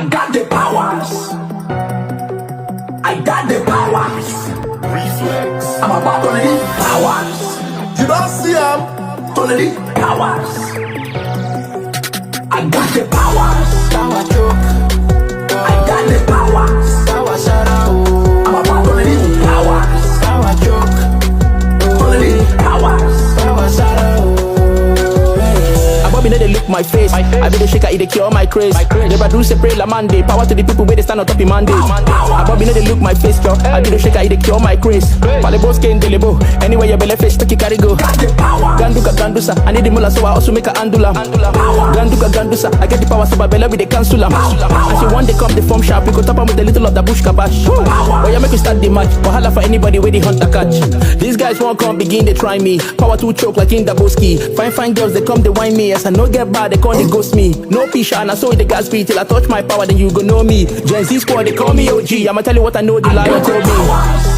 I got the powers. I got the powers. Reflex. I'm about to lead powers. You don't see him. To lead powers. I got the powers. Power choke. I got the powers. Power shout I'm about to lead powers. Power choke. To lead powers. Power shout I Bobby know they look my face. I be the shaker, it they cure my craze. Never do separate la Monday. Power to the people where they stand on top of mandate. I Bobby know they look my face, girl. I be the shaker, it they cure my craze. Palebo skin delibo. Anyway your belly fish, take it carry go. Ganduka gandusa, I need the mullah so I also make a andula. Ganduka gandusa, I get the power so my belly with the cancela. And she one day come the form sharp, we go top 'em with a little of the bush kabash. But you make we start the match, wahala for anybody where the hunter catch. These guys won't come begin, they try me. Power to choke like in the Boski. Fine girls, they come, they whine me. As I no get bad, they call they ghost me. No pisha, and I saw the gas beat till I touch my power, then you go know me. Gen Z squad, they call me OG. I'ma tell you what I know, the lion told me.